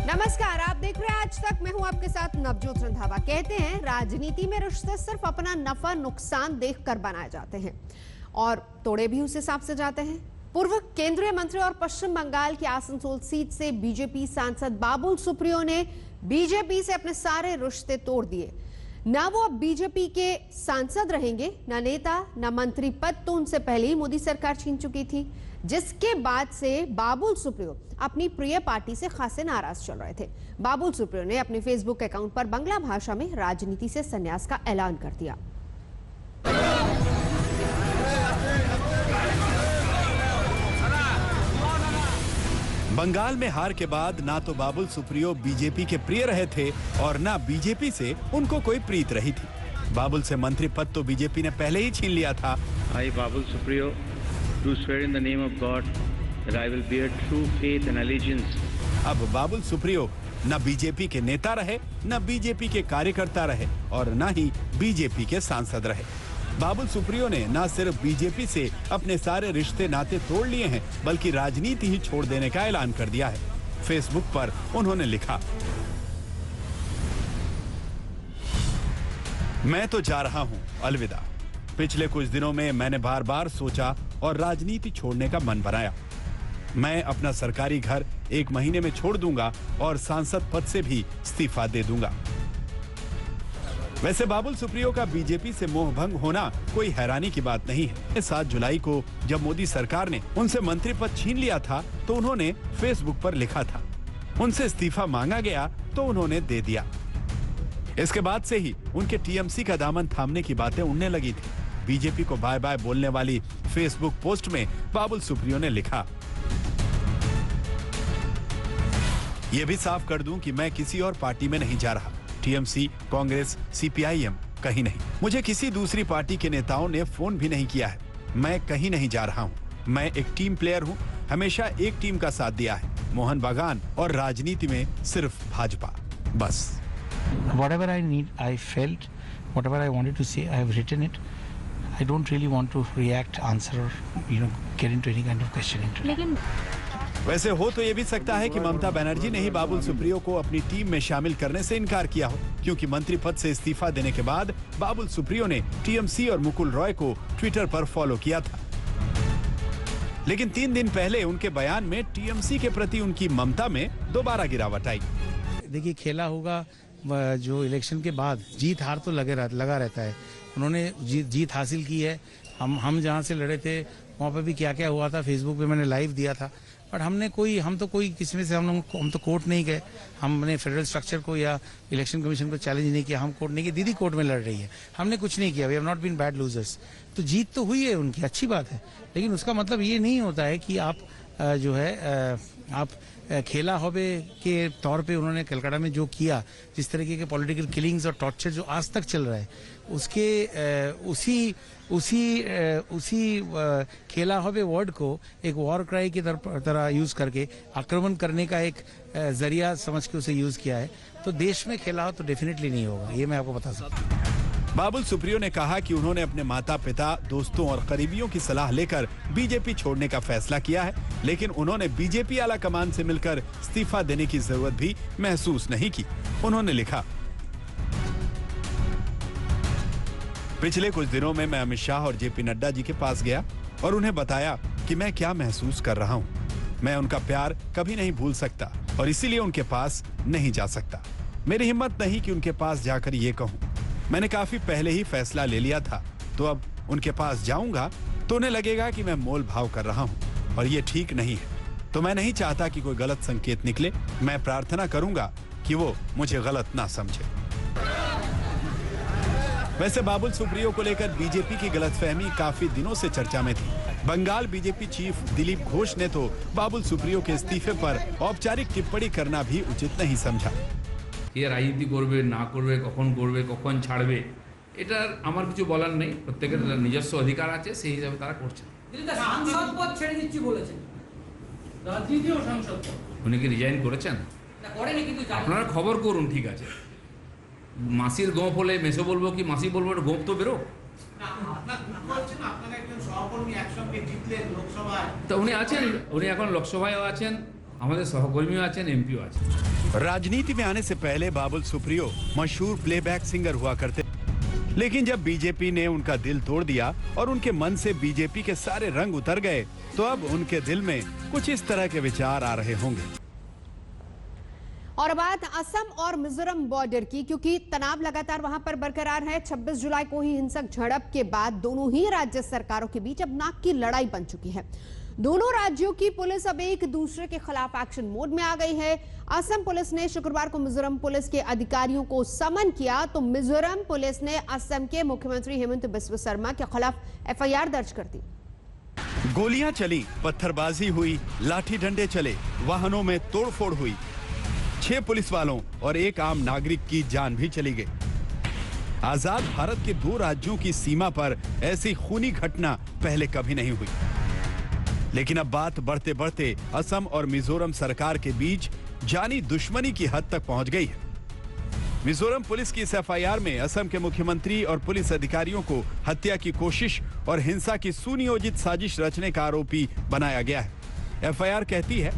नमस्कार, आप देख रहे हैं आज तक। मैं हूं आपके साथ नवजोत रंधावा। कहते हैं राजनीति में रिश्ते सिर्फ अपना नफा नुकसान देखकर बनाए जाते हैं और तोड़े भी उस हिसाब से जाते हैं। पूर्व केंद्रीय मंत्री और पश्चिम बंगाल की आसनसोल सीट से बीजेपी सांसद बाबुल सुप्रियो ने बीजेपी से अपने सारे रिश्ते तोड़ दिए। ना वो अब बीजेपी के सांसद रहेंगे, ना नेता, ना मंत्री पद तो उनसे पहले ही मोदी सरकार छीन चुकी थी, जिसके बाद से बाबुल सुप्रियो अपनी प्रिय पार्टी से खासे नाराज चल रहे थे। बाबुल सुप्रियो ने अपने फेसबुक अकाउंट पर बांग्ला भाषा में राजनीति से संन्यास का ऐलान कर दिया। बंगाल में हार के बाद ना तो बाबुल सुप्रियो बीजेपी के प्रिय रहे थे और ना बीजेपी से उनको कोई प्रीत रही थी। बाबुल से मंत्री पद तो बीजेपी ने पहले ही छीन लिया था। I, Babul Supriyo, do swear in the name of God that I will bear true faith and allegiance. अब बाबुल सुप्रियो न बीजेपी के नेता रहे, न बीजेपी के कार्यकर्ता रहे और न ही बीजेपी के सांसद रहे। बाबुल सुप्रियो ने न सिर्फ बीजेपी से अपने सारे रिश्ते नाते तोड़ लिए हैं, बल्कि राजनीति ही छोड़ देने का ऐलान कर दिया है। फेसबुक पर उन्होंने लिखा, मैं तो जा रहा हूं, अलविदा। पिछले कुछ दिनों में मैंने बार बार सोचा और राजनीति छोड़ने का मन बनाया। मैं अपना सरकारी घर 1 महीने में छोड़ दूंगा और सांसद पद से भी इस्तीफा दे दूंगा। वैसे बाबुल सुप्रियो का बीजेपी से मोह भंग होना कोई हैरानी की बात नहीं है। 7 जुलाई को जब मोदी सरकार ने उनसे मंत्री पद छीन लिया था तो उन्होंने फेसबुक पर लिखा था, उनसे इस्तीफा मांगा गया तो उन्होंने दे दिया। इसके बाद से ही उनके टीएमसी का दामन थामने की बातें उड़ने लगी थी। बीजेपी को बाय बाय बोलने वाली फेसबुक पोस्ट में बाबुल सुप्रियो ने लिखा, यह भी साफ कर दूं कि मैं किसी और पार्टी में नहीं जा रहा। टीएमसी, कांग्रेस, सीपीआईएम कहीं नहीं। मुझे किसी दूसरी पार्टी के नेताओं ने फोन भी नहीं किया है। मैं कहीं नहीं जा रहा हूं। मैं एक टीम प्लेयर हूं, हमेशा एक टीम का साथ दिया है, मोहन बागान और राजनीति में सिर्फ भाजपा, बस। Whatever I need, I felt, whatever I wanted to say, I have written it. I don't really want to react, answer, or get into any kind of questioning today. वैसे हो तो ये भी सकता है कि ममता बनर्जी ने ही बाबुल सुप्रियो को अपनी टीम में शामिल करने से इनकार किया हो, क्योंकि मंत्री पद से इस्तीफा देने के बाद बाबुल सुप्रियो ने टीएमसी और मुकुल रॉय को ट्विटर पर फॉलो किया था। लेकिन 3 दिन पहले उनके बयान में टीएमसी के प्रति उनकी ममता में दोबारा गिरावट आई। देखिए, खेला होगा जो इलेक्शन के बाद, जीत हार तो लगा रहता है। उन्होंने जीत हासिल की है। हम जहाँ से लड़े थे वहाँ पे भी क्या क्या हुआ था फेसबुक पे मैंने लाइव दिया था। बट हम तो कोई किसी में से हम तो कोर्ट नहीं गए। हमने फेडरल स्ट्रक्चर को या इलेक्शन कमीशन को चैलेंज नहीं किया। हम कोर्ट नहीं किया। दीदी कोर्ट में लड़ रही है, हमने कुछ नहीं किया। We have not been bad losers. तो जीत तो हुई है उनकी, अच्छी बात है, लेकिन उसका मतलब ये नहीं होता है कि आप जो है आप खेला होबे के तौर पे उन्होंने कलकत्ता में जो किया, जिस तरीके के पॉलिटिकल किलिंग्स और टॉर्चर जो आज तक चल रहा है, उसके उसी खेला होबे वर्ड को एक वॉर क्राई की तरह यूज करके आक्रमण करने का एक जरिया समझ के उसे यूज किया है। तो देश में खेला हो तो डेफिनेटली नहीं होगा, ये मैं आपको बता सकता हूँ। बाबुल सुप्रियो ने कहा कि उन्होंने अपने माता पिता, दोस्तों और करीबियों की सलाह लेकर बीजेपी छोड़ने का फैसला किया है, लेकिन उन्होंने बीजेपी आला कमान से मिलकर इस्तीफा देने की जरूरत भी महसूस नहीं की। उन्होंने लिखा, पिछले कुछ दिनों में मैं अमित शाह और जेपी नड्डा जी के पास गया और उन्हें बताया कि मैं क्या महसूस कर रहा हूं। मैं उनका प्यार कभी नहीं भूल सकता और इसीलिए उनके पास नहीं जा सकता। मेरी हिम्मत नहीं कि उनके पास जाकर ये कहूं। मैंने काफी पहले ही फैसला ले लिया था, तो अब उनके पास जाऊंगा तो उन्हें लगेगा कि मैं मोल भाव कर रहा हूं और ये ठीक नहीं है। तो मैं नहीं चाहता कि कोई गलत संकेत निकले। मैं प्रार्थना करूंगा कि वो मुझे गलत ना समझे। वैसे बाबुल सुप्रियो को लेकर बीजेपी की गलतफहमी काफी दिनों से चर्चा में थी। बंगाल बीजेपी चीफ दिलीप घोष ने तो बाबुल सुप्रियो के इस्तीफे पर औपचारिक टिप्पणी करना भी उचित नहीं समझा। কে রাজনীতি করবে না করবে, কখন করবে, কখন ছাড়বে, এটার আমার কিছু বলার নেই। প্রত্যেকের নিজস্ব অধিকার আছে, সেই হিসাবে তারা করছে। সাংসদ পদ ছেড়ে দিচ্ছি বলেছেন, রাজনীতি ও সাংসদ পদ। উনি কি রিজাইন করেছেন? না করেনি, কিন্তু আপনারা খবর করুন, ঠিক আছে। মাসির গোপ হলে মেসো বলবো কি মাসি বলবো, এটা গোপ তো বেরো। তো উনি আছেন, উনি এখন লোকসভায়ও আছেন, আমাদের সহকর্মীও আছেন, এমপিও আছেন। राजनीति में आने से पहले बाबुल सुप्रियो मशहूर प्लेबैक सिंगर हुआ करते, लेकिन जब बीजेपी ने उनका दिल तोड़ दिया और उनके मन से बीजेपी के सारे रंग उतर गए, तो अब उनके दिल में कुछ इस तरह के विचार आ रहे होंगे। और बात असम और मिजोरम बॉर्डर की, क्योंकि तनाव लगातार वहां पर बरकरार है। 26 जुलाई को ही हिंसक झड़प के बाद दोनों ही राज्य सरकारों के बीच अब नाक की लड़ाई बन चुकी है। दोनों राज्यों की पुलिस अब एक दूसरे के खिलाफ एक्शन मोड में आ गई है। असम पुलिस ने शुक्रवार को मिजोरम पुलिस के अधिकारियों को समन किया, तो मिजोरम पुलिस ने असम के मुख्यमंत्री हेमंत बिस्वा शर्मा के खिलाफ FIR दर्ज कर दी। गोलियां चली, पत्थरबाजी हुई, लाठी डंडे चले, वाहनों में तोड़फोड़ हुई, 6 पुलिस वालों और एक आम नागरिक की जान भी चली गई। आजाद भारत के 2 राज्यों की सीमा पर ऐसी खूनी घटना पहले कभी नहीं हुई। लेकिन अब बात बढ़ते बढ़ते असम और मिजोरम सरकार के बीच जानी दुश्मनी की हद तक पहुंच गई है। मिजोरम पुलिस की इस FIR में असम के मुख्यमंत्री और पुलिस अधिकारियों को हत्या की कोशिश और हिंसा की सुनियोजित साजिश रचने का आरोपी बनाया गया है। FIR कहती है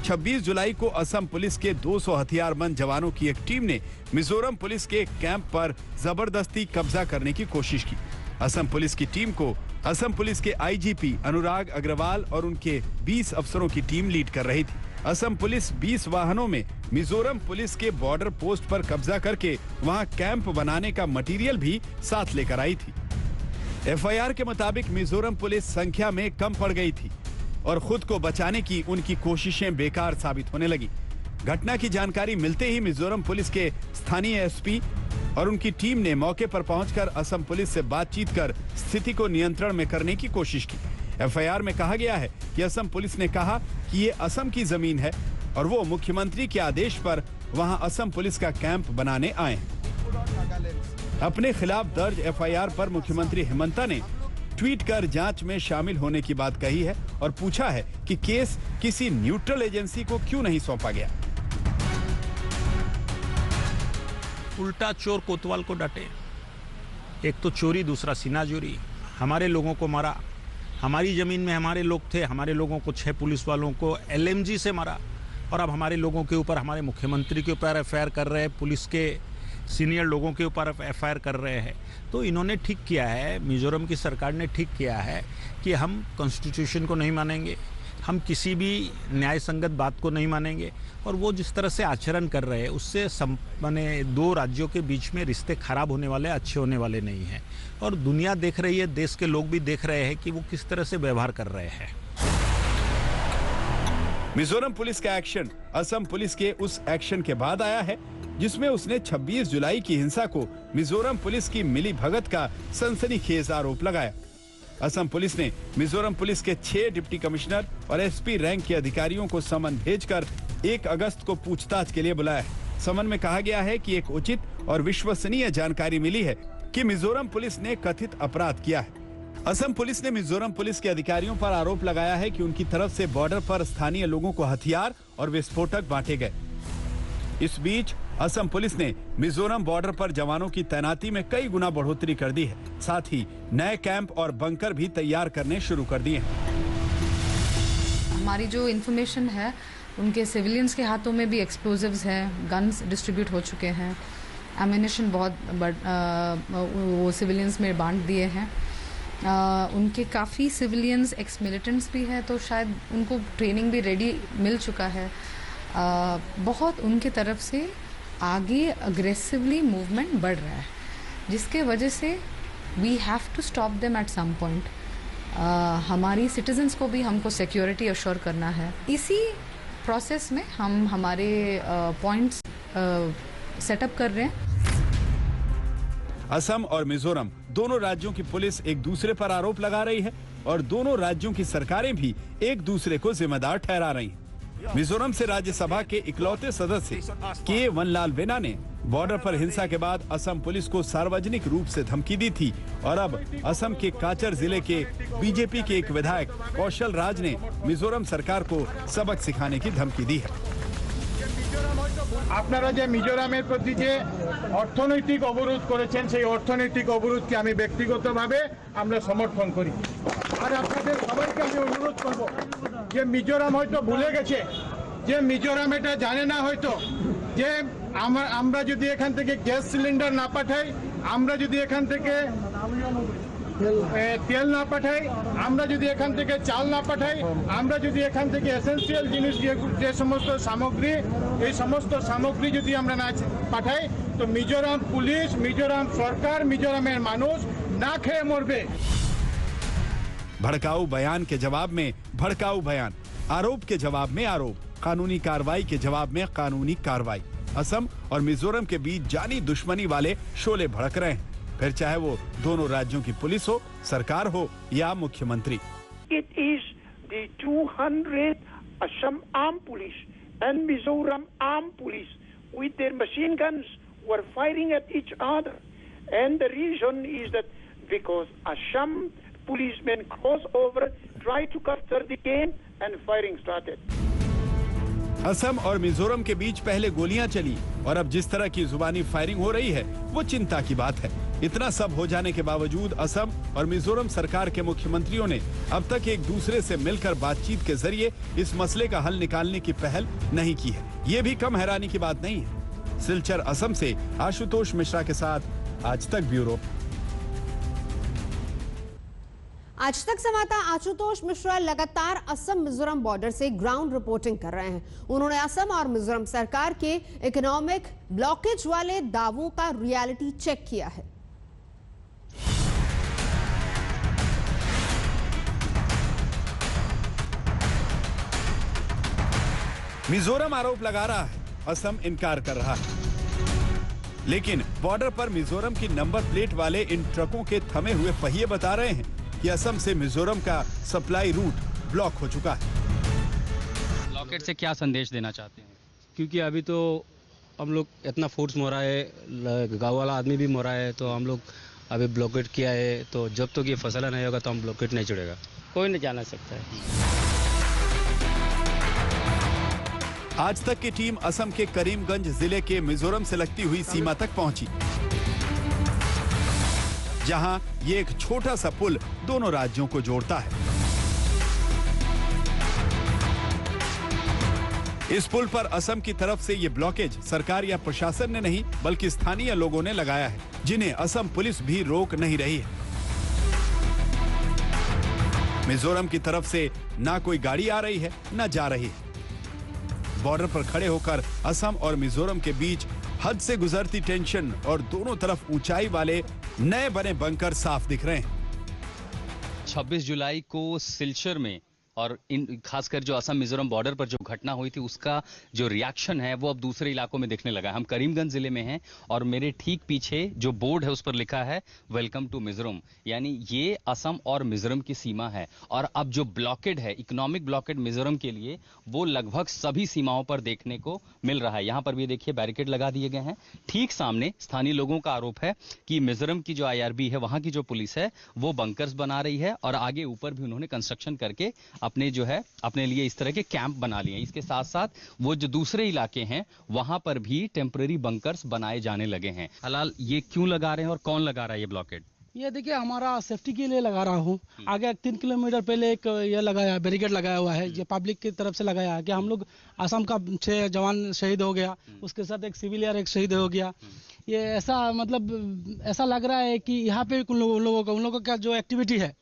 26 जुलाई को असम पुलिस के 200 हथियारबंद जवानों की एक टीम ने मिजोरम पुलिस के एक कैंप पर जबरदस्ती कब्जा करने की कोशिश की। असम पुलिस की टीम को असम पुलिस के IGP अनुराग अग्रवाल और उनके 20 अफसरों की टीम लीड कर रही थी। असम पुलिस 20 वाहनों में मिजोरम पुलिस के बॉर्डर पोस्ट पर कब्जा करके वहां कैंप बनाने का मटेरियल भी साथ लेकर आई थी। FIR के मुताबिक मिजोरम पुलिस संख्या में कम पड़ गई थी और खुद को बचाने की उनकी कोशिशें बेकार साबित होने लगी। घटना की जानकारी मिलते ही मिजोरम पुलिस के स्थानीय SP और उनकी टीम ने मौके पर पहुंचकर असम पुलिस से बातचीत कर स्थिति को नियंत्रण में करने की कोशिश की। FIR में कहा गया है कि असम पुलिस ने कहा कि ये असम की जमीन है और वो मुख्यमंत्री के आदेश पर वहां असम पुलिस का कैंप बनाने आए हैं। अपने खिलाफ दर्ज FIR पर मुख्यमंत्री हेमंता ने ट्वीट कर जांच में शामिल होने की बात कही है और पूछा है कि केस किसी न्यूट्रल एजेंसी को क्यों नहीं सौंपा गया। उल्टा चोर कोतवाल को डांटे। एक तो चोरी, दूसरा सीनाजोरी। हमारे लोगों को मारा, हमारी जमीन में हमारे लोग थे, हमारे लोगों को 6 पुलिस वालों को LMG से मारा और अब हमारे लोगों के ऊपर, हमारे मुख्यमंत्री के ऊपर FIR कर रहे हैं, पुलिस के सीनियर लोगों के ऊपर FIR कर रहे हैं। तो इन्होंने ठीक किया है, मिजोरम की सरकार ने ठीक किया है कि हम कॉन्स्टिट्यूशन को नहीं मानेंगे, हम किसी भी न्याय संगत बात को नहीं मानेंगे और वो जिस तरह से आचरण कर रहे हैं उससे माने 2 राज्यों के बीच में रिश्ते खराब होने वाले, अच्छे होने वाले नहीं हैं। और दुनिया देख रही है, देश के लोग भी देख रहे हैं कि वो किस तरह से व्यवहार कर रहे हैं। मिजोरम पुलिस का एक्शन असम पुलिस के उस एक्शन के बाद आया है जिसमें उसने 26 जुलाई की हिंसा को मिजोरम पुलिस की मिली भगत का सनसनीखेज आरोप लगाया। असम पुलिस ने मिजोरम पुलिस के 6 डिप्टी कमिश्नर और SP रैंक के अधिकारियों को समन भेजकर 1 अगस्त को पूछताछ के लिए बुलाया है। समन में कहा गया है कि एक उचित और विश्वसनीय जानकारी मिली है कि मिजोरम पुलिस ने कथित अपराध किया है। असम पुलिस ने मिजोरम पुलिस के अधिकारियों पर आरोप लगाया है कि उनकी तरफ से बॉर्डर पर स्थानीय लोगों को हथियार और विस्फोटक बांटे गए। इस बीच असम पुलिस ने मिजोरम बॉर्डर पर जवानों की तैनाती में कई गुना बढ़ोतरी कर दी है। साथ ही नए कैंप और बंकर भी तैयार करने शुरू कर दिए हैं। हमारी जो इन्फॉर्मेशन है, उनके सिविलियंस के हाथों में भी एक्सप्लोजिव्स हैं, गन्स डिस्ट्रीब्यूट हो चुके हैं, एमिनेशन बहुत वो सिविलियंस में बांट दिए हैं। उनके काफ़ी सिविलियंस एक्स मिलिटेंट्स भी हैं, तो शायद उनको ट्रेनिंग भी रेडी मिल चुका है। बहुत उनके तरफ से आगे अग्रेसिवली मूवमेंट बढ़ रहा है, जिसके वजह से we have to stop them at some point. हमारी सिटीजन्स को भी हमको सिक्योरिटी अश्योर करना है। इसी प्रोसेस में हम हमारे पॉइंट्स सेटअप कर रहे हैं। असम और मिजोरम दोनों राज्यों की पुलिस एक दूसरे पर आरोप लगा रही है और दोनों राज्यों की सरकारें भी एक दूसरे को जिम्मेदार ठहरा रही हैं। मिजोरम से राज्यसभा के इकलौते सदस्य के वनलाल वेना ने बॉर्डर पर हिंसा के बाद असम पुलिस को सार्वजनिक रूप से धमकी दी थी और अब असम के काचर जिले के बीजेपी के एक विधायक कौशल राज ने मिजोरम सरकार को सबक सिखाने की धमकी दी है। আপনারা যে মিজোরামের প্রতি যে অর্থনৈতিক অবরোধ করেছেন, সেই অর্থনৈতিক অবরোধকে আমি ব্যক্তিগতভাবে আমরা সমর্থন করি। আর আপনাদের সবাইকে আমি অনুরোধ করব যে মিজোরাম হয়তো ভুলে গেছে যে মিজোরাম এটা জানে না হয়তো যে আমরা যদি এখান থেকে গ্যাস সিলিন্ডার না পাঠাই, আমরা যদি এখান থেকে তেল না পাঠাই, আমরা যদি এখান থেকে চাল না পাঠাই, আমরা যদি এখান থেকে এসেন্সিয়াল জিনিস যে সমস্ত সামগ্রী, এই সমস্ত সামগ্রী যদি আমরা না পাঠাই তো মিজোরাম পুলিশ, মিজোরাম সরকার, মিজোরামের মানুষ না খেয়ে মরবে। भड़काऊ बयान के जवाब में भड़काऊ बयान, आरोप के जवाब में आरोप, कानूनी कार्रवाई के जवाब में कानूनी कार्रवाई। असम और मिजोरम के बीच जानी दुश्मनी वाले शोले भड़क रहे हैं, फिर चाहे वो दोनों राज्यों की पुलिस हो, सरकार हो या मुख्यमंत्री। It is the 200 Assam armed police and Mizoram armed police with their machine guns were firing at each other, and the reason is that because Assam policemen crossed over, tried to capture the game, and firing started. Assam और मिजोरम के बीच पहले गोलियां चली और अब जिस तरह की जुबानी फायरिंग हो रही है वो चिंता की बात है। इतना सब हो जाने के बावजूद असम और मिजोरम सरकार के मुख्यमंत्रियों ने अब तक एक दूसरे से मिलकर बातचीत के जरिए इस मसले का हल निकालने की पहल नहीं की है। ये भी कम हैरानी की बात नहीं है। सिलचर असम से आशुतोष मिश्रा के साथ आज तक ब्यूरो। आज तक संवाददाता आशुतोष मिश्रा लगातार असम मिजोरम बॉर्डर से ग्राउंड रिपोर्टिंग कर रहे हैं। उन्होंने असम और मिजोरम सरकार के इकोनॉमिक ब्लॉकेज वाले दावों का रियलिटी चेक किया है। मिजोरम आरोप लगा रहा है, असम इनकार कर रहा है। लेकिन बॉर्डर पर मिजोरम की नंबर प्लेट वाले इन ट्रकों के थमे हुए पहिए बता रहे हैं कि असम से मिजोरम का सप्लाई रूट ब्लॉक हो चुका है। ब्लॉकेट से क्या संदेश देना चाहते हैं? क्योंकि अभी तो हम लोग इतना फोर्स मोरा है, गाँव वाला आदमी भी मोरा है, तो हम लोग अभी ब्लॉकेट किया है, तो जब तक ये फैसला नहीं होगा तो हम ब्लॉकेट नहीं चढ़ेगा। कोई नहीं जाना सकता है। आज तक की टीम असम के करीमगंज जिले के मिजोरम से लगती हुई सीमा तक पहुंची, जहां ये एक छोटा सा पुल दोनों राज्यों को जोड़ता है। इस पुल पर असम की तरफ से ये ब्लॉकेज सरकार या प्रशासन ने नहीं बल्कि स्थानीय लोगों ने लगाया है, जिन्हें असम पुलिस भी रोक नहीं रही है। मिजोरम की तरफ से ना कोई गाड़ी आ रही है ना जा रही है। बॉर्डर पर खड़े होकर असम और मिजोरम के बीच हद से गुजरती टेंशन और दोनों तरफ ऊंचाई वाले नए बने बंकर साफ दिख रहे हैं। 26 जुलाई को सिलचर में और खासकर जो असम मिजोरम बॉर्डर पर जो घटना हुई थी उसका जो रिएक्शन है वो अब दूसरे इलाकों में दिखने लगा है। हम करीमगंज जिले में हैं और मेरे ठीक पीछे जो बोर्ड है उस पर लिखा है वेलकम टू मिजोरम, यानी ये असम और मिजोरम की सीमा है। और अब जो ब्लॉकेड है, इकोनॉमिक ब्लॉकेड मिजोरम के लिए, वो लगभग सभी सीमाओं पर देखने को मिल रहा है। यहाँ पर भी देखिए बैरिकेड लगा दिए गए हैं। ठीक सामने स्थानीय लोगों का आरोप है कि मिजोरम की जो IRB है, वहां की जो पुलिस है, वो बंकर्स बना रही है और आगे ऊपर भी उन्होंने कंस्ट्रक्शन करके अपने जो है अपने लिए इस तरह के कैंप बना लिए। इसके साथ साथ वो जो दूसरे इलाके हैं वहां पर भी टेम्पररी बंकर्स बनाए जाने लगे हैं। हलाल, ये क्यों लगा रहे हैं और कौन लगा रहा है ये ब्लॉकेड? ये देखिए, हमारा सेफ्टी के लिए लगा रहा हूँ। आगे 3 किलोमीटर पहले एक ये लगाया बैरिकेड लगाया हुआ है, ये पब्लिक की तरफ से लगाया है कि हम लोग असम का 6 जवान शहीद हो गया, उसके साथ एक सिविलियन एक शहीद हो गया। ये ऐसा मतलब ऐसा लग रहा है कि यहाँ पे उन लोगों का जो एक्टिविटी है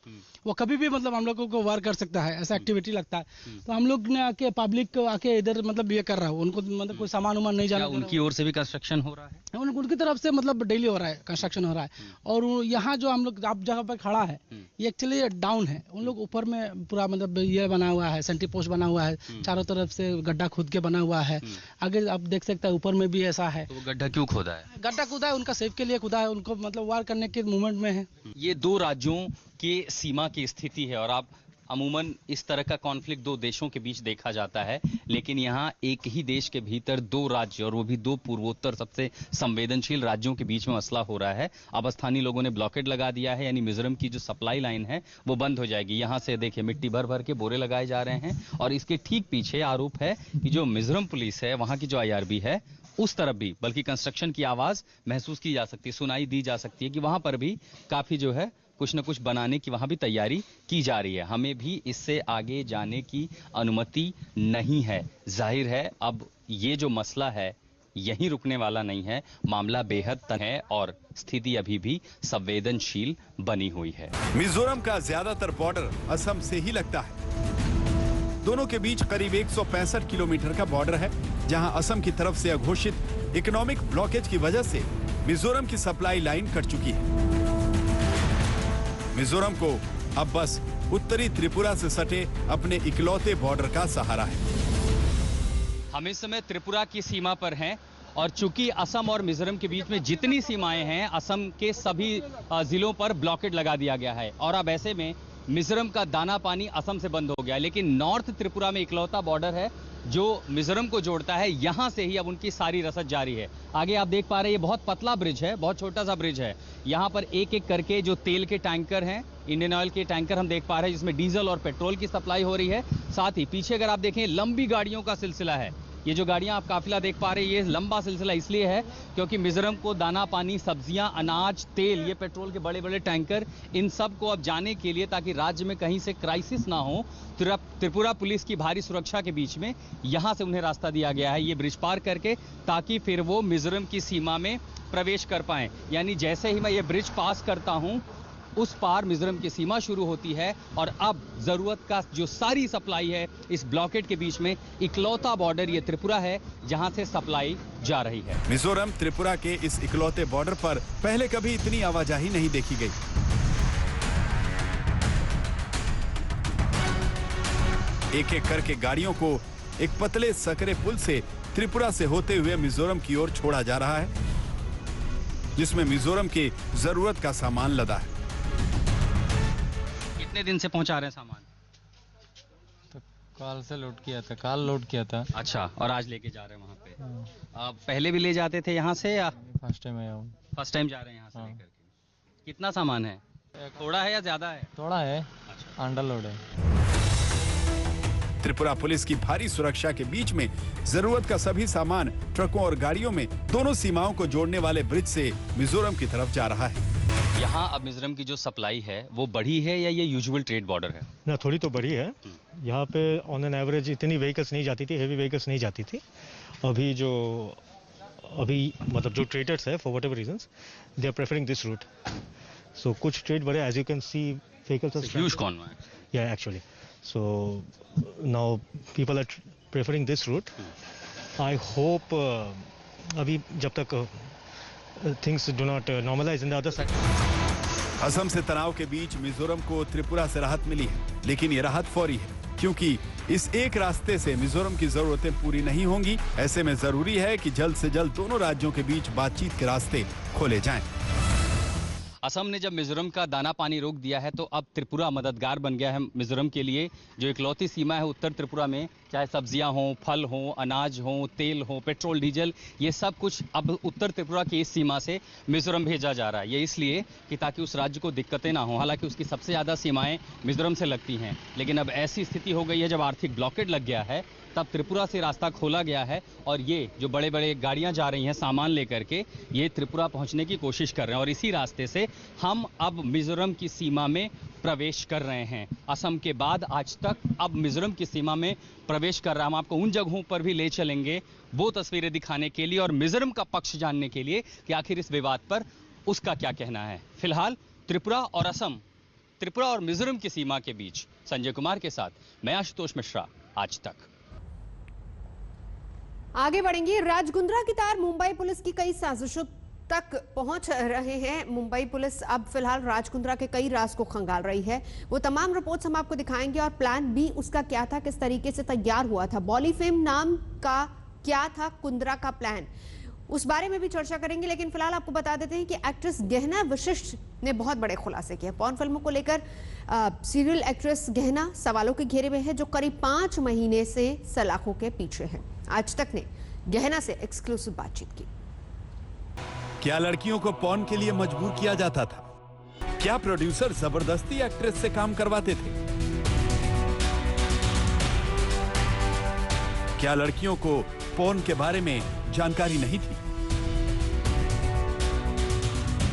वो कभी भी मतलब हम लोगों को वार कर सकता है, ऐसा एक्टिविटी लगता है। तो हम लोग ने आके पब्लिक आके इधर मतलब ये कर रहा है, उनको मतलब कोई सामान उमान नहीं जाना। उनकी ओर से भी कंस्ट्रक्शन हो रहा है? उनकी तरफ से मतलब डेली हो रहा है, कंस्ट्रक्शन हो रहा है। और यहाँ जो हम लोग आप जगह पर खड़ा है ये एक्चुअली डाउन है। उन लोग ऊपर में पूरा मतलब ये बना हुआ है, सेंट्री पोस्ट बना हुआ है, चारों तरफ से गड्ढा खुद के बना हुआ है। आगे आप देख सकते हैं ऊपर में भी ऐसा है। तो गड्ढा क्यों खोदा है? गड्ढा खुदा है उनका सेफ के लिए खुदा है, उनको मतलब वार करने के मूवमेंट में है। ये 2 राज्यों के सीमा की स्थिति है और आप अमूमन इस तरह का कॉन्फ्लिक्ट 2 देशों के बीच देखा जाता है, लेकिन यहाँ एक ही देश के भीतर 2 राज्य और वो भी 2 पूर्वोत्तर सबसे संवेदनशील राज्यों के बीच में मसला हो रहा है। अब स्थानीय लोगों ने ब्लॉकेड लगा दिया है, यानी मिजोरम की जो सप्लाई लाइन है वो बंद हो जाएगी। यहाँ से देखिए मिट्टी भर भर के बोरे लगाए जा रहे हैं और इसके ठीक पीछे आरोप है कि जो मिजोरम पुलिस है, वहां की जो IRB है, उस तरफ भी बल्कि कंस्ट्रक्शन की आवाज महसूस की जा सकती है, सुनाई दी जा सकती है कि वहां पर भी काफी जो है कुछ न कुछ बनाने की वहां भी तैयारी की जा रही है। हमें भी इससे आगे जाने की अनुमति नहीं है। जाहिर है अब ये जो मसला है यहीं रुकने वाला नहीं है, मामला बेहद तंग है और स्थिति अभी भी संवेदनशील बनी हुई है। मिजोरम का ज्यादातर बॉर्डर असम से ही लगता है। दोनों के बीच करीब 165 किलोमीटर का बॉर्डर है, जहां असम की तरफ से अघोषित इकोनॉमिक ब्लॉकेज की वजह से मिजोरम की सप्लाई लाइन कट चुकी है। मिजोरम को अब बस उत्तरी त्रिपुरा से सटे अपने इकलौते बॉर्डर का सहारा है। हम इस समय त्रिपुरा की सीमा पर हैं और चूंकि असम और मिजोरम के बीच में जितनी सीमाएं हैं, असम के सभी जिलों पर ब्लॉकेट लगा दिया गया है और अब ऐसे में मिजोरम का दाना पानी असम से बंद हो गया। लेकिन नॉर्थ त्रिपुरा में इकलौता बॉर्डर है जो मिजोरम को जोड़ता है, यहां से ही अब उनकी सारी रसद जारी है। आगे आप देख पा रहे हैं, ये बहुत पतला ब्रिज है, बहुत छोटा सा ब्रिज है। यहां पर एक एक करके जो तेल के टैंकर हैं, इंडियन ऑयल के टैंकर हम देख पा रहे हैं, जिसमें डीजल और पेट्रोल की सप्लाई हो रही है। साथ ही पीछे अगर आप देखें, लंबी गाड़ियों का सिलसिला है। ये जो गाड़ियां आप काफिला देख पा रहे हैं, ये लंबा सिलसिला इसलिए है क्योंकि मिजोरम को दाना पानी, सब्जियां, अनाज, तेल, ये पेट्रोल के बड़े बड़े टैंकर, इन सब को अब जाने के लिए, ताकि राज्य में कहीं से क्राइसिस ना हो, त्रिपुरा पुलिस की भारी सुरक्षा के बीच में यहां से उन्हें रास्ता दिया गया है ये ब्रिज पार करके, ताकि फिर वो मिजोरम की सीमा में प्रवेश कर पाएं। यानी जैसे ही मैं ये ब्रिज पास करता हूं, उस पार मिजोरम की सीमा शुरू होती है और अब जरूरत का जो सारी सप्लाई है इस ब्लॉकेट के बीच में इकलौता बॉर्डर ये त्रिपुरा है जहां से सप्लाई जा रही है। मिजोरम त्रिपुरा के इस इकलौते बॉर्डर पर पहले कभी इतनी आवाजाही नहीं देखी गई। एक एक करके गाड़ियों को एक पतले सकरे पुल से त्रिपुरा से होते हुए मिजोरम की ओर छोड़ा जा रहा है, जिसमें मिजोरम की जरूरत का सामान लदा है। कितने दिन से पहुंचा रहे हैं सामान? तो कल से लोड किया था, कल लोड किया था। अच्छा, और आज लेके जा रहे हैं वहाँ पे? आप पहले भी ले जाते थे यहाँ से या फर्स्ट टाइम आया हूँ? फर्स्ट टाइम जा रहे हैं यहाँ से लेकर के। कितना सामान है? थोड़ा है या ज्यादा है? थोड़ा है। अच्छा, अंडर लोड है। त्रिपुरा पुलिस की भारी सुरक्षा के बीच में जरूरत का सभी सामान ट्रकों और गाड़ियों में दोनों सीमाओं को जोड़ने वाले ब्रिज से मिजोरम की तरफ जा रहा है। यहाँ अब मिजोरम की जो सप्लाई है वो बढ़ी है या ये यूजुअल ट्रेड बॉर्डर है? ना, थोड़ी तो बढ़ी है। यहाँ पे ऑन एन एवरेज इतनी व्हीकल्स नहीं जाती थी, हेवी व्हीकल्स नहीं जाती थी। अभी मतलब जो ट्रेडर्स है, for whatever reasons, they are preferring this route. So कुछ ट्रेड बढ़े, as you can see vehicles are huge convoy. या actually, so now people are preferring this route. I hope अभी जब तक things do not normalize in the other side. Assam से तनाव के बीच मिजोरम को त्रिपुरा से राहत मिली है, लेकिन ये राहत फौरी है क्योंकि इस एक रास्ते से मिजोरम की जरूरतें पूरी नहीं होंगी। ऐसे में जरूरी है कि जल्द से जल्द दोनों राज्यों के बीच बातचीत के रास्ते खोले जाएं। असम ने जब मिजोरम का दाना पानी रोक दिया है तो अब त्रिपुरा मददगार बन गया है मिजोरम के लिए। जो इकलौती सीमा है उत्तर त्रिपुरा में, चाहे सब्जियां हों, फल हों, अनाज हों, तेल हो, पेट्रोल, डीजल, ये सब कुछ अब उत्तर त्रिपुरा की इस सीमा से मिजोरम भेजा जा रहा है। ये इसलिए कि ताकि उस राज्य को दिक्कतें ना हो। हालांकि उसकी सबसे ज़्यादा सीमाएं मिजोरम से लगती हैं, लेकिन अब ऐसी स्थिति हो गई है जब आर्थिक ब्लॉकेट लग गया है, तब त्रिपुरा से रास्ता खोला गया है और ये जो बड़े बड़े गाड़ियां जा रही हैं सामान लेकर के, ये त्रिपुरा पहुंचने की कोशिश कर रहे हैं और इसी रास्ते से हम अब मिजोरम की सीमा में प्रवेश कर रहे हैं। असम के बाद आज तक अब मिजोरम की सीमा में प्रवेश कर रहा है। हम आपको उन जगहों पर भी ले चलेंगे वो तस्वीरें दिखाने के लिए और मिजोरम का पक्ष जानने के लिए कि आखिर इस विवाद पर उसका क्या कहना है। फिलहाल त्रिपुरा और असम, त्रिपुरा और मिजोरम की सीमा के बीच संजय कुमार के साथ मैं आशुतोष मिश्रा, आज तक। आगे बढ़ेंगे। राजगुंद्रा की तार मुंबई पुलिस की कई साजिशों तक पहुंच रहे हैं। मुंबई पुलिस अब फिलहाल राजकुंद्रा के कई राज को खंगाल रही है। वो तमाम रिपोर्ट्स हम आपको दिखाएंगे और प्लान बी उसका क्या था, किस तरीके से तैयार हुआ था, बॉलीफेम नाम का क्या था कुंद्रा का प्लान, उस बारे में भी चर्चा करेंगे। लेकिन फिलहाल आपको बता देते हैं कि एक्ट्रेस गहना वशिष्ठ ने बहुत बड़े खुलासे किए। पॉर्न फिल्मों को लेकर सीरियल एक्ट्रेस गहना सवालों के घेरे में है, जो करीब 5 महीने से सलाखों के पीछे है। आज तक ने गहना से एक्सक्लूसिव बातचीत की। क्या लड़कियों को पॉर्न के लिए मजबूर किया जाता था? क्या प्रोड्यूसर जबरदस्ती एक्ट्रेस से काम करवाते थे? क्या लड़कियों को पॉर्न के बारे में जानकारी नहीं थी?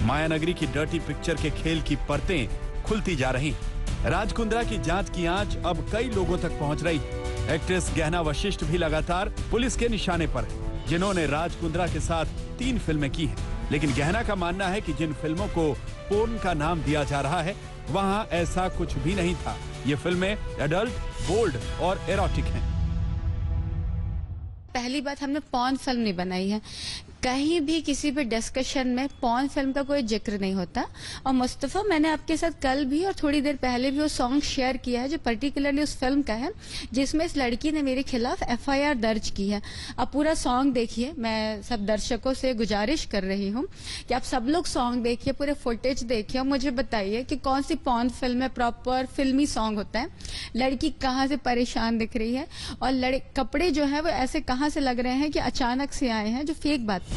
मायानगरी की डर्टी पिक्चर के खेल की परतें खुलती जा रही। राज कुंद्रा की जांच की आंच अब कई लोगों तक पहुंच रही। एक्ट्रेस गहना वशिष्ठ भी लगातार पुलिस के निशाने पर है, जिन्होंने राज कुंद्रा के साथ 3 फिल्में की हैं। लेकिन गहना का मानना है कि जिन फिल्मों को पोर्न का नाम दिया जा रहा है, वहां ऐसा कुछ भी नहीं था। ये फिल्में एडल्ट, बोल्ड और एरोटिक हैं। पहली बात, हमने पॉर्न फिल्म नहीं बनाई है। कहीं भी किसी भी डिस्कशन में पॉर्न फिल्म का कोई जिक्र नहीं होता। और मुस्तफ़ा, मैंने आपके साथ कल भी और थोड़ी देर पहले भी वो सॉन्ग शेयर किया है जो पर्टिकुलरली उस फिल्म का है, जिसमें इस लड़की ने मेरे खिलाफ FIR दर्ज की है। आप पूरा सॉन्ग देखिए। मैं सब दर्शकों से गुजारिश कर रही हूँ कि आप सब लोग सॉन्ग देखिए, पूरे फुटेज देखिए और मुझे बताइए कि कौन सी पॉर्न फिल्म में प्रॉपर फिल्मी सॉन्ग होता है। लड़की कहाँ से परेशान दिख रही है और कपड़े जो है वो ऐसे कहाँ से लग रहे हैं कि अचानक से आए हैं, जो फेक बात।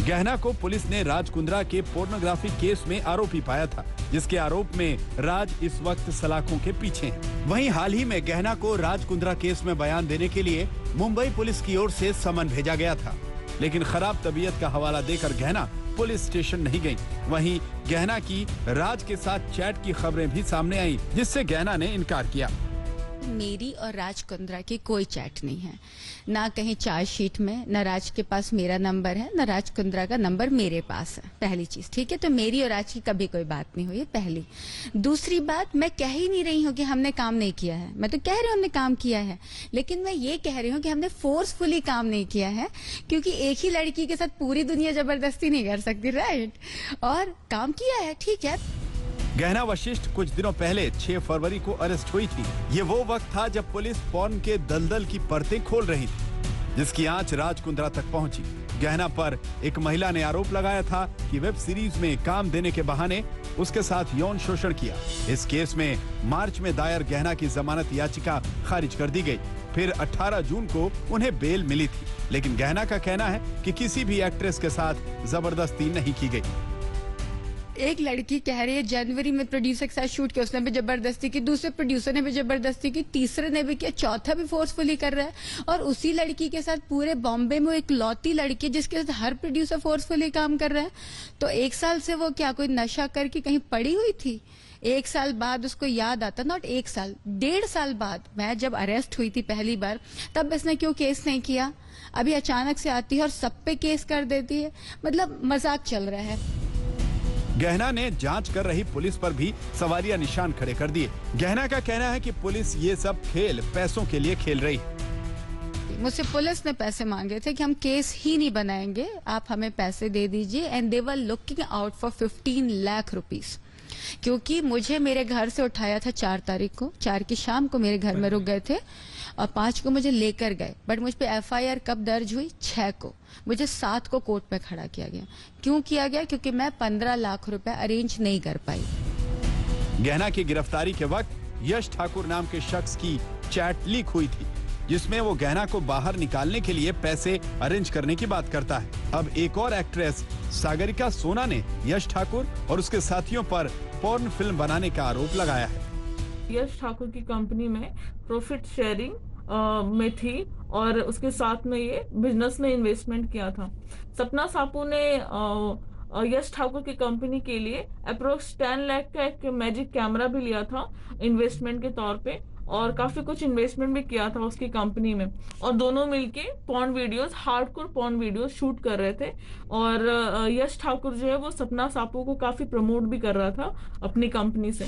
गहना को पुलिस ने राज कुंद्रा के पोर्नोग्राफी केस में आरोपी पाया था, जिसके आरोप में राज इस वक्त सलाखों के पीछे है। वहीं हाल ही में गहना को राज कुंद्रा केस में बयान देने के लिए मुंबई पुलिस की ओर से समन भेजा गया था, लेकिन खराब तबीयत का हवाला देकर गहना पुलिस स्टेशन नहीं गई। वहीं गहना की राज के साथ चैट की खबरें भी सामने आई, जिससे गहना ने इनकार किया। मेरी और राज कुंद्रा की कोई चैट नहीं है, ना कहीं चार्जशीट में, ना राज के पास मेरा नंबर है, ना राज कुंद्रा का नंबर मेरे पास है। पहली चीज, ठीक है। तो मेरी और राज की कभी कोई बात नहीं हुई, पहली। दूसरी बात, मैं कह ही नहीं रही हूँ कि हमने काम नहीं किया है। मैं तो कह रही हूँ हमने काम किया है, लेकिन मैं ये कह रही हूँ कि हमने फोर्सफुली काम नहीं किया है, क्योंकि एक ही लड़की के साथ पूरी दुनिया जबरदस्ती नहीं कर सकती, राइट। और काम किया है, ठीक है। गहना वशिष्ठ कुछ दिनों पहले 6 फरवरी को अरेस्ट हुई थी। ये वो वक्त था जब पुलिस पॉर्न के दलदल की परतें खोल रही थी, जिसकी आंच राज कुंद्रा तक पहुंची। गहना पर एक महिला ने आरोप लगाया था कि वेब सीरीज में काम देने के बहाने उसके साथ यौन शोषण किया। इस केस में मार्च में दायर गहना की जमानत याचिका खारिज कर दी गई। फिर 18 जून को उन्हें बेल मिली थी, लेकिन गहना का कहना है कि किसी भी एक्ट्रेस के साथ जबरदस्ती नहीं की गई। एक लड़की कह रही है जनवरी में प्रोड्यूसर के साथ शूट किया, उसने भी जबरदस्ती की, दूसरे प्रोड्यूसर ने भी जबरदस्ती की, तीसरे ने भी किया, चौथा भी फोर्सफुली कर रहा है। और उसी लड़की के साथ पूरे बॉम्बे में एक लौती लड़की है जिसके साथ हर प्रोड्यूसर फोर्सफुली काम कर रहा है। तो 1 साल से वो क्या कोई नशा करके कहीं पड़ी हुई थी? 1 साल बाद उसको याद आता, नॉट 1 साल, 1.5 साल बाद मैं जब अरेस्ट हुई थी पहली बार, तब इसने क्यों केस नहीं किया? अभी अचानक से आती है और सब पे केस कर देती है। मतलब मजाक चल रहा है। गहना ने जांच कर रही पुलिस पर भी सवालिया निशान खड़े कर दिए। गहना का कहना है कि पुलिस ये सब खेल पैसों के लिए खेल रही है। मुझसे पुलिस ने पैसे मांगे थे कि हम केस ही नहीं बनाएंगे, आप हमें पैसे दे दीजिए। And they were looking out for 15 lakh rupees, क्योंकि मुझे मेरे घर से उठाया था 4 तारीख को, 4 की शाम को मेरे घर में रुक गए थे और 5 को मुझे लेकर गए। बट मुझ पे FIR कब दर्ज हुई? 6 को। मुझे 7 को कोर्ट में खड़ा किया गया। क्यों किया गया? क्योंकि मैं 15 लाख रुपए अरेंज नहीं कर पाई। गहना की गिरफ्तारी के वक्त यश ठाकुर नाम के शख्स की चैट लीक हुई थी, जिसमें वो गहना को बाहर निकालने के लिए पैसे अरेंज करने की बात करता है। अब एक और एक्ट्रेस सागरिका सोना ने यश ठाकुर और उसके साथियों पर पॉर्न फिल्म बनाने का आरोप लगाया है। यश ठाकुर की कंपनी में प्रॉफिट शेयरिंग में थी और उसके साथ में ये बिजनेस में इन्वेस्टमेंट किया था। सपना सापू ने यश ठाकुर की कंपनी के लिए अप्रोक्स 10 लाख का एक मैजिक कैमरा भी लिया था इन्वेस्टमेंट के तौर पे, और काफी कुछ इन्वेस्टमेंट भी किया था उसकी कंपनी में। और दोनों मिलके porn videos, hardcore porn videos shoot कर रहे थे। और यश ठाकुर जो है वो सपना सापू को काफी प्रमोट भी कर रहा था अपनी कंपनी से।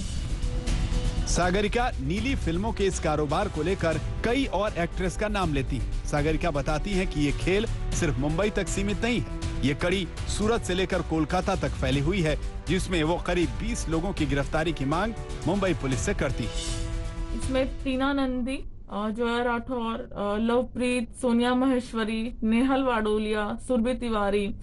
सागरिका नीली फिल्मों के इस कारोबार को लेकर कई और एक्ट्रेस का नाम लेती है। सागरिका बताती हैं कि ये खेल सिर्फ मुंबई तक सीमित नहीं है, ये कड़ी सूरत से लेकर कोलकाता तक फैली हुई है, जिसमें वो करीब 20 लोगों की गिरफ्तारी की मांग मुंबई पुलिस से करती है। इसमें टीना नंदी, जया राठौर, लवप्रीत, सोनिया महेश्वरी, नेहल वाडोलिया, सुरभि तिवारी,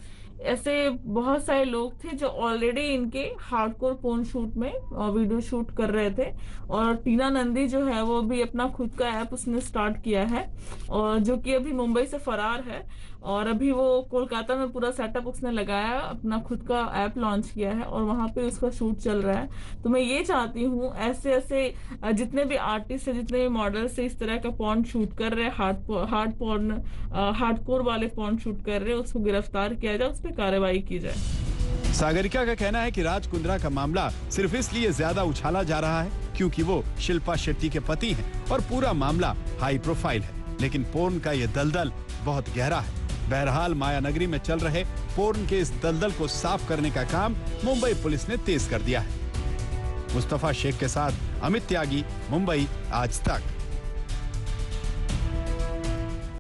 ऐसे बहुत सारे लोग थे जो ऑलरेडी इनके हार्डकोर पोर्न शूट में वीडियो शूट कर रहे थे। और टीना नंदी जो है वो भी अपना खुद का ऐप उसने स्टार्ट किया है, और जो कि अभी मुंबई से फरार है। और अभी वो कोलकाता में पूरा सेटअप उसने लगाया, अपना खुद का ऐप लॉन्च किया है और वहां पे उसका शूट चल रहा है। तो मैं ये चाहती हूँ ऐसे ऐसे जितने भी आर्टिस्ट है, जितने भी मॉडल्स है, इस तरह का पॉर्न शूट कर रहे हैं, हार्डकोर वाले पॉर्न शूट कर रहे हैं, उसको गिरफ्तार किया जाए, उस पर कार्रवाई की जाए। सागरिका का कहना है कि राज कुंद्रा का मामला सिर्फ इसलिए ज्यादा उछाला जा रहा है क्योंकि वो शिल्पा शेट्टी के पति हैं और पूरा मामला हाई प्रोफाइल है, लेकिन पोर्न का ये दलदल बहुत गहरा है। बहरहाल मायानगरी में चल रहे पोर्न के इस दलदल को साफ करने का काम मुंबई पुलिस ने तेज कर दिया है। मुस्तफा शेख के साथ अमित त्यागी, मुंबई, आज तक।